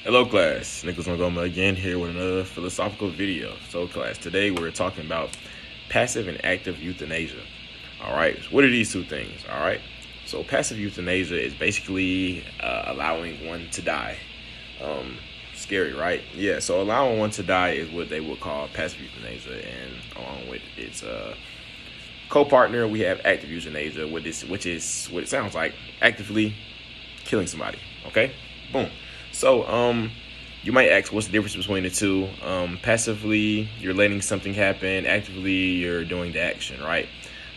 Hello class, Nicholas Montgomery again here with another philosophical video. So class, today we're talking about passive and active euthanasia. Alright, what are these two things? Alright, so passive euthanasia is basically allowing one to die. Scary, right? Yeah, so allowing one to die is what they would call passive euthanasia, and along with its co-partner we have active euthanasia, which is what it sounds like, actively killing somebody. Okay, boom. So you might ask, what's the difference between the two? Passively, you're letting something happen. Actively, you're doing the action, right?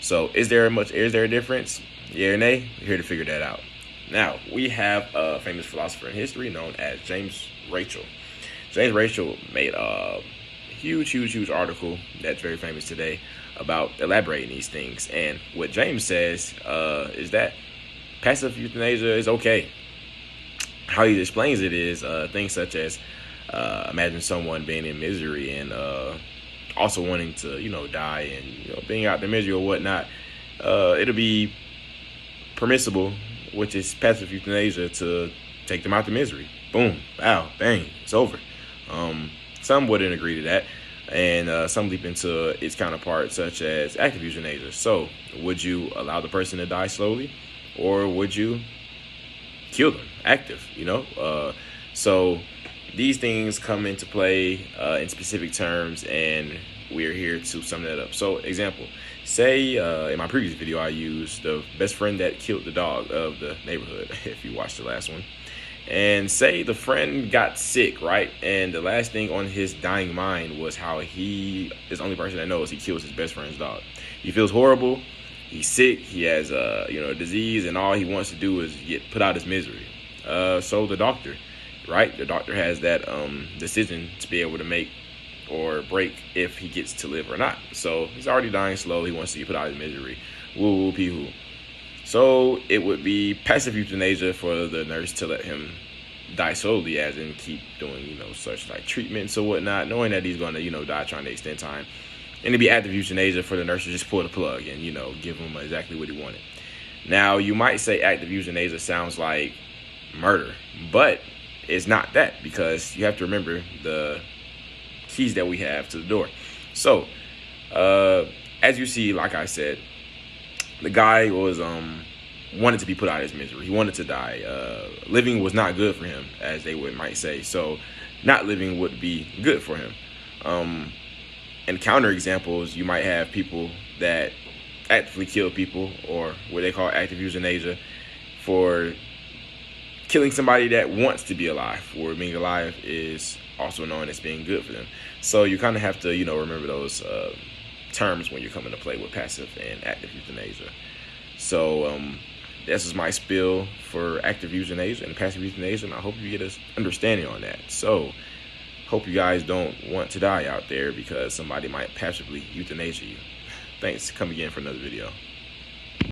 So is there a difference? Yeah or nay? We're here to figure that out. Now, we have a famous philosopher in history known as James Rachel. James Rachel made a huge article that's very famous today about elaborating these things. And what James says is that passive euthanasia is okay. How he explains it is things such as imagine someone being in misery and also wanting to, die and, being out the misery or whatnot. It'll be permissible, which is passive euthanasia, to take them out the misery. Boom, wow, bang, it's over. Some wouldn't agree to that, and some leap into its counterpart, such as active euthanasia. So, would you allow the person to die slowly, or would you kill them active? So these things come into play in specific terms, and we're here to sum that up. So example, say in my previous video I used the best friend that killed the dog of the neighborhood, if you watched the last one. And say the friend got sick, right? And the last thing on his dying mind was how he is the only person that knows he kills his best friend's dog. He feels horrible. He's sick. He has a disease, and all he wants to do is put out his misery. So the doctor, right? The doctor has that decision to be able to make or break if he gets to live or not. So he's already dying slow. He wants to put out his misery. Woo woo pee hoo. So it would be passive euthanasia for the nurse to let him die slowly, as in keep doing such like treatments or whatnot, knowing that he's going to die, trying to extend time. And it'd be active euthanasia for the nurse to just pull the plug and give him exactly what he wanted. Now you might say active euthanasia sounds like murder, but it's not that, because you have to remember the keys that we have to the door. So as you see, like I said, the guy was wanted to be put out of his misery. He wanted to die. Living was not good for him, as they might say. So not living would be good for him. And counter examples, you might have people that actively kill people, or what they call active euthanasia, for killing somebody that wants to be alive, or being alive is also known as being good for them. So you kind of have to, remember those terms when you're coming to play with passive and active euthanasia. So this is my spiel for active euthanasia and passive euthanasia, and I hope you get an understanding on that. So hope you guys don't want to die out there because somebody might passively euthanasia you. Thanks. Come again for another video.